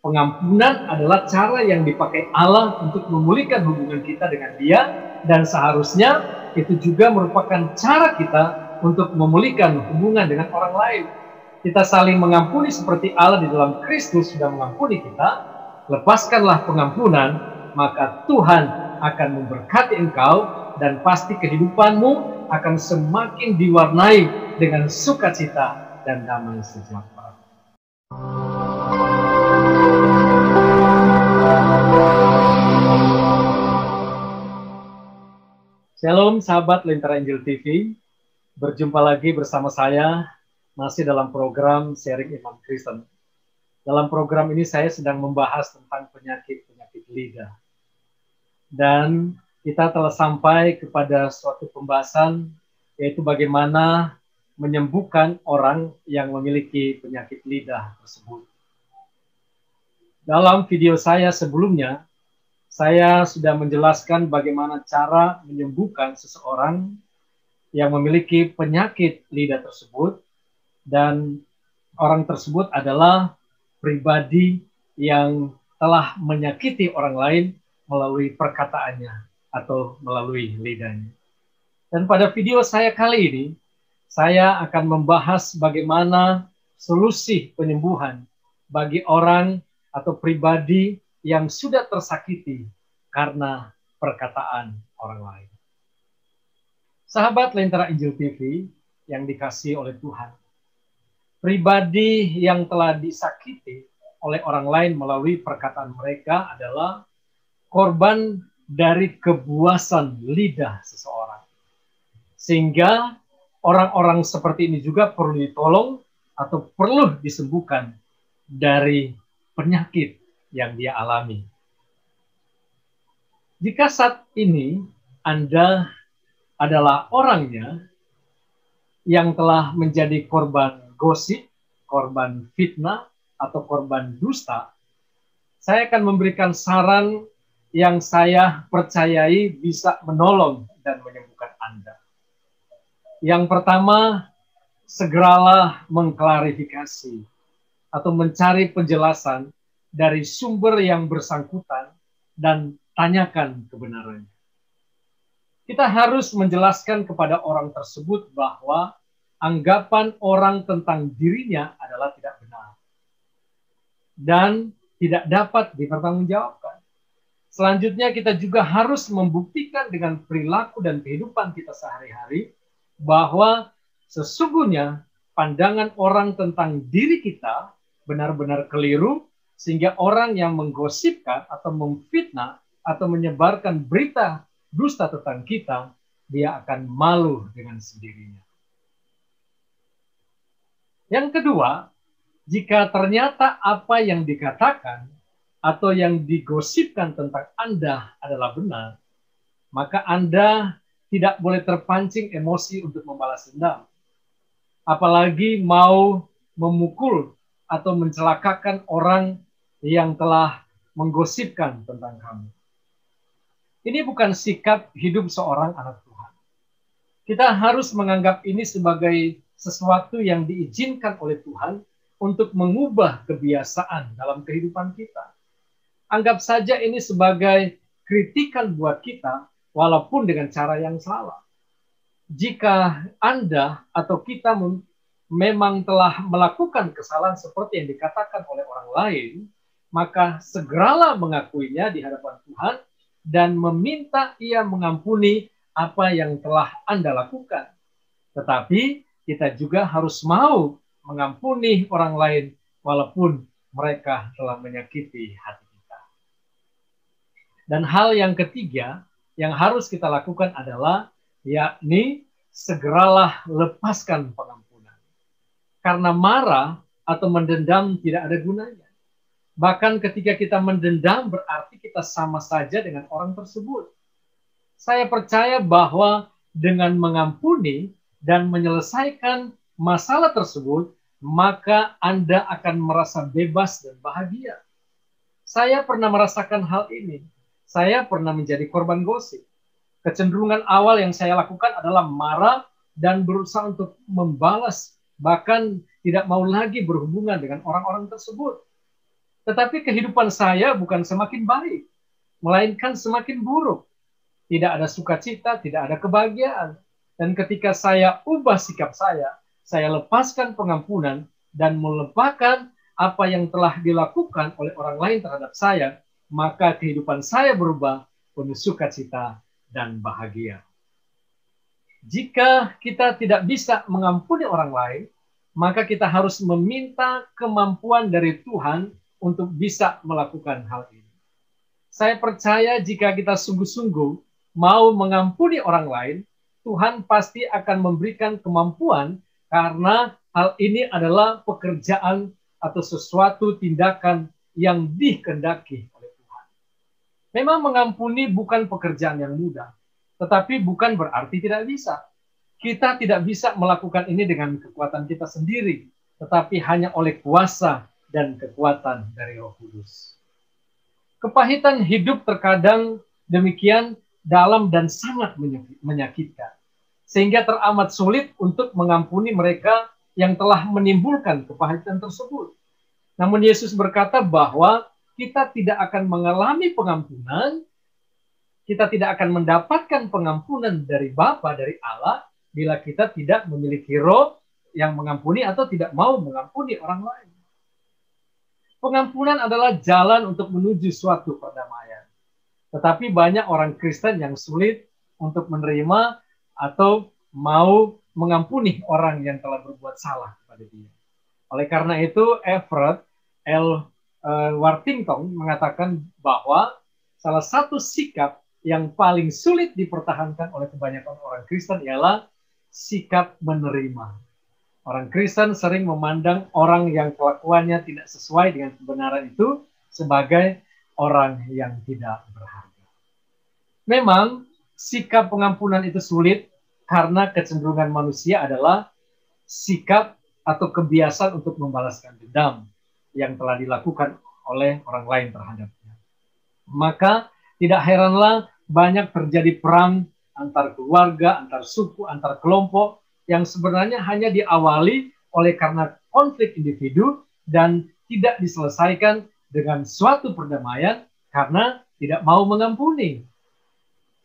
Pengampunan adalah cara yang dipakai Allah untuk memulihkan hubungan kita dengan Dia, dan seharusnya itu juga merupakan cara kita untuk memulihkan hubungan dengan orang lain. Kita saling mengampuni seperti Allah di dalam Kristus sudah mengampuni kita. Lepaskanlah pengampunan, maka Tuhan akan memberkati engkau, dan pasti kehidupanmu akan semakin diwarnai dengan sukacita dan damai sejahtera. Shalom sahabat Lentera Injil TV, berjumpa lagi bersama saya masih dalam program Sharing Iman Kristen. Dalam program ini saya sedang membahas tentang penyakit-penyakit lidah. Dan kita telah sampai kepada suatu pembahasan, yaitu bagaimana menyembuhkan orang yang memiliki penyakit lidah tersebut. Dalam video saya sebelumnya, saya sudah menjelaskan bagaimana cara menyembuhkan seseorang yang memiliki penyakit lidah tersebut, dan orang tersebut adalah pribadi yang telah menyakiti orang lain melalui perkataannya atau melalui lidahnya. Dan pada video saya kali ini, saya akan membahas bagaimana solusi penyembuhan bagi orang atau pribadi yang sudah tersakiti karena perkataan orang lain. Sahabat Lentera Injil TV yang dikasihi oleh Tuhan, pribadi yang telah disakiti oleh orang lain melalui perkataan mereka adalah korban dari kebuasan lidah seseorang. Sehingga orang-orang seperti ini juga perlu ditolong atau perlu disembuhkan dari penyakit yang dia alami. Jika saat ini Anda adalah orangnya yang telah menjadi korban gosip, korban fitnah, atau korban dusta, saya akan memberikan saran yang saya percayai bisa menolong dan menyembuhkan Anda. Yang pertama, segeralah mengklarifikasi atau mencari penjelasan dari sumber yang bersangkutan dan tanyakan kebenarannya. Kita harus menjelaskan kepada orang tersebut bahwa anggapan orang tentang dirinya adalah tidak benar dan tidak dapat dipertanggungjawabkan. Selanjutnya kita juga harus membuktikan dengan perilaku dan kehidupan kita sehari-hari bahwa sesungguhnya pandangan orang tentang diri kita benar-benar keliru, sehingga orang yang menggosipkan atau memfitnah atau menyebarkan berita dusta tentang kita, dia akan malu dengan sendirinya. Yang kedua, jika ternyata apa yang dikatakan atau yang digosipkan tentang Anda adalah benar, maka Anda tidak boleh terpancing emosi untuk membalas dendam. Apalagi mau memukul atau mencelakakan orang yang telah menggosipkan tentang kamu. Ini bukan sikap hidup seorang anak Tuhan. Kita harus menganggap ini sebagai sesuatu yang diizinkan oleh Tuhan untuk mengubah kebiasaan dalam kehidupan kita. Anggap saja ini sebagai kritikan buat kita, walaupun dengan cara yang salah. Jika Anda atau kita memang telah melakukan kesalahan seperti yang dikatakan oleh orang lain, maka segeralah mengakuinya di hadapan Tuhan dan meminta Ia mengampuni apa yang telah Anda lakukan. Tetapi kita juga harus mau mengampuni orang lain walaupun mereka telah menyakiti hati kita. Dan hal yang ketiga yang harus kita lakukan adalah yakni segeralah lepaskan pengampunan. Karena marah atau mendendam tidak ada gunanya. Bahkan ketika kita mendendam berarti kita sama saja dengan orang tersebut. Saya percaya bahwa dengan mengampuni dan menyelesaikan masalah tersebut, maka Anda akan merasa bebas dan bahagia. Saya pernah merasakan hal ini. Saya pernah menjadi korban gosip. Kecenderungan awal yang saya lakukan adalah marah dan berusaha untuk membalas, bahkan tidak mau lagi berhubungan dengan orang-orang tersebut. Tetapi kehidupan saya bukan semakin baik, melainkan semakin buruk. Tidak ada sukacita, tidak ada kebahagiaan. Dan ketika saya ubah sikap saya lepaskan pengampunan dan melupakan apa yang telah dilakukan oleh orang lain terhadap saya, maka kehidupan saya berubah penuh sukacita dan bahagia. Jika kita tidak bisa mengampuni orang lain, maka kita harus meminta kemampuan dari Tuhan untuk bisa melakukan hal ini. Saya percaya jika kita sungguh-sungguh mau mengampuni orang lain, Tuhan pasti akan memberikan kemampuan, karena hal ini adalah pekerjaan atau sesuatu tindakan yang dikehendaki oleh Tuhan. Memang mengampuni bukan pekerjaan yang mudah, tetapi bukan berarti tidak bisa. Kita tidak bisa melakukan ini dengan kekuatan kita sendiri, tetapi hanya oleh kuasa dan kekuatan dari Roh Kudus. Kepahitan hidup terkadang demikian dalam dan sangat menyakitkan, sehingga teramat sulit untuk mengampuni mereka yang telah menimbulkan kepahitan tersebut. Namun Yesus berkata bahwa kita tidak akan mengalami pengampunan, kita tidak akan mendapatkan pengampunan dari Bapa, dari Allah, bila kita tidak memiliki roh yang mengampuni atau tidak mau mengampuni orang lain. Pengampunan adalah jalan untuk menuju suatu perdamaian. Tetapi banyak orang Kristen yang sulit untuk menerima atau mau mengampuni orang yang telah berbuat salah kepada dia. Oleh karena itu, Everett L. Worthington mengatakan bahwa salah satu sikap yang paling sulit dipertahankan oleh kebanyakan orang Kristen ialah sikap menerima. Orang Kristen sering memandang orang yang kelakuannya tidak sesuai dengan kebenaran itu sebagai orang yang tidak berharga. Memang sikap pengampunan itu sulit karena kecenderungan manusia adalah sikap atau kebiasaan untuk membalaskan dendam yang telah dilakukan oleh orang lain terhadapnya. Maka tidak heranlah banyak terjadi perang antar keluarga, antar suku, antar kelompok yang sebenarnya hanya diawali oleh karena konflik individu dan tidak diselesaikan dengan suatu perdamaian karena tidak mau mengampuni.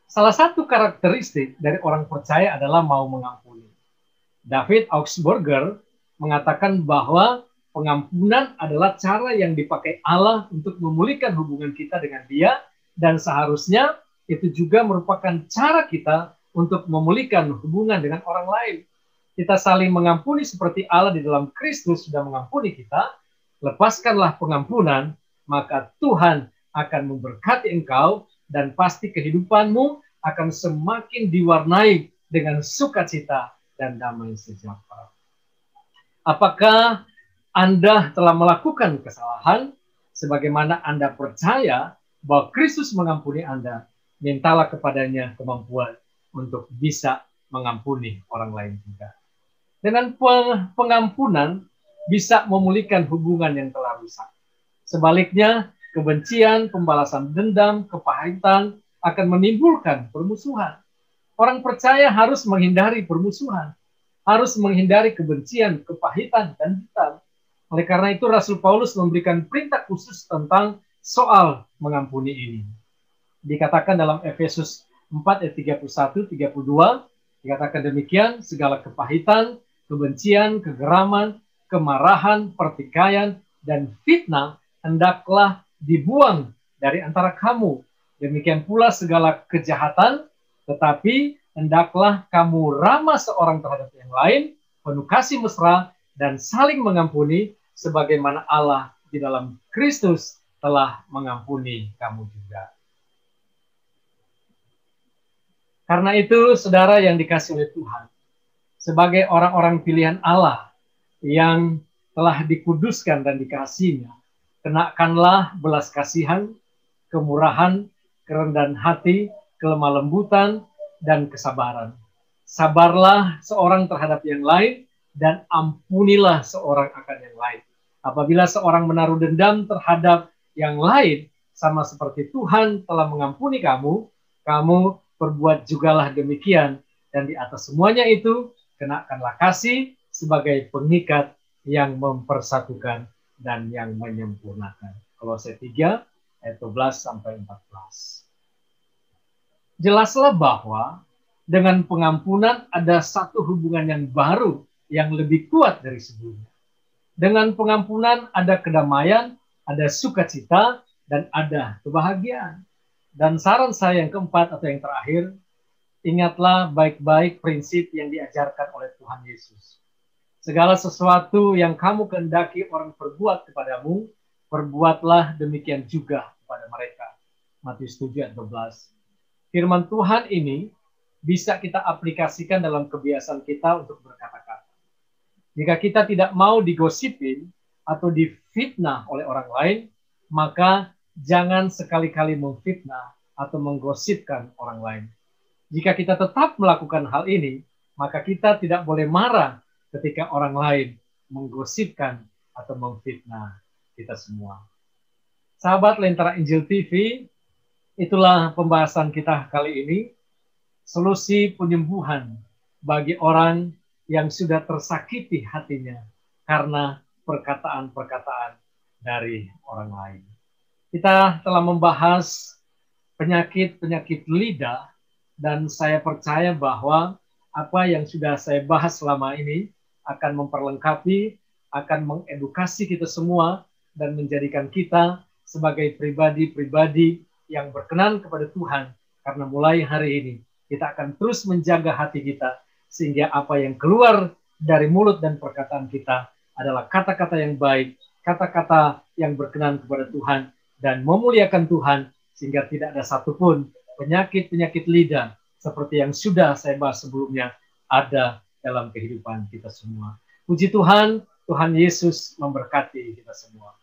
Salah satu karakteristik dari orang percaya adalah mau mengampuni. David Augsburger mengatakan bahwa pengampunan adalah cara yang dipakai Allah untuk memulihkan hubungan kita dengan Dia, dan seharusnya itu juga merupakan cara kita untuk memulihkan hubungan dengan orang lain. Kita saling mengampuni seperti Allah di dalam Kristus sudah mengampuni kita. Lepaskanlah pengampunan, maka Tuhan akan memberkati engkau dan pasti kehidupanmu akan semakin diwarnai dengan sukacita dan damai sejahtera. Apakah Anda telah melakukan kesalahan sebagaimana Anda percaya bahwa Kristus mengampuni Anda? Mintalah kepadanya kemampuan untuk bisa mengampuni orang lain juga. Dengan pengampunan bisa memulihkan hubungan yang telah rusak. Sebaliknya, kebencian, pembalasan dendam, kepahitan akan menimbulkan permusuhan. Orang percaya harus menghindari permusuhan, harus menghindari kebencian, kepahitan, dan dendam. Oleh karena itu, Rasul Paulus memberikan perintah khusus tentang soal mengampuni ini. Dikatakan dalam Efesus 4 ayat 31-32, dikatakan demikian, segala kepahitan, kebencian, kegeraman, kemarahan, pertikaian, dan fitnah hendaklah dibuang dari antara kamu. Demikian pula segala kejahatan, tetapi hendaklah kamu ramah seorang terhadap yang lain, penuh kasih mesra, dan saling mengampuni, sebagaimana Allah di dalam Kristus telah mengampuni kamu juga. Karena itu, saudara yang dikasihi oleh Tuhan, sebagai orang-orang pilihan Allah yang telah dikuduskan dan dikasihinya, kenakanlah belas kasihan, kemurahan, kerendahan hati, kelemah lembutan, dan kesabaran. Sabarlah seorang terhadap yang lain, dan ampunilah seorang akan yang lain. Apabila seorang menaruh dendam terhadap yang lain, sama seperti Tuhan telah mengampuni kamu, kamu perbuat jugalah demikian. Dan di atas semuanya itu, kenakanlah kasih sebagai pengikat yang mempersatukan dan yang menyempurnakan. Kolose 3 ayat 12 sampai 14. Jelaslah bahwa dengan pengampunan ada satu hubungan yang baru yang lebih kuat dari sebelumnya. Dengan pengampunan ada kedamaian, ada sukacita, dan ada kebahagiaan. Dan saran saya yang keempat atau yang terakhir, ingatlah baik-baik prinsip yang diajarkan oleh Tuhan Yesus. Segala sesuatu yang kamu kehendaki orang perbuat kepadamu, perbuatlah demikian juga kepada mereka. Matius 7 ayat 12. Firman Tuhan ini bisa kita aplikasikan dalam kebiasaan kita untuk berkata-kata. Jika kita tidak mau digosipin atau difitnah oleh orang lain, maka jangan sekali-kali memfitnah atau menggosipkan orang lain. Jika kita tetap melakukan hal ini, maka kita tidak boleh marah ketika orang lain menggosipkan atau memfitnah kita semua. Sahabat Lentera Injil TV, itulah pembahasan kita kali ini, solusi penyembuhan bagi orang yang sudah tersakiti hatinya karena perkataan-perkataan dari orang lain. Kita telah membahas penyakit-penyakit lidah, dan saya percaya bahwa apa yang sudah saya bahas selama ini akan memperlengkapi, akan mengedukasi kita semua, dan menjadikan kita sebagai pribadi-pribadi yang berkenan kepada Tuhan, karena mulai hari ini kita akan terus menjaga hati kita, sehingga apa yang keluar dari mulut dan perkataan kita adalah kata-kata yang baik, kata-kata yang berkenan kepada Tuhan, dan memuliakan Tuhan, sehingga tidak ada satupun penyakit-penyakit lidah, seperti yang sudah saya bahas sebelumnya, ada dalam kehidupan kita semua. Puji Tuhan, Tuhan Yesus memberkati kita semua.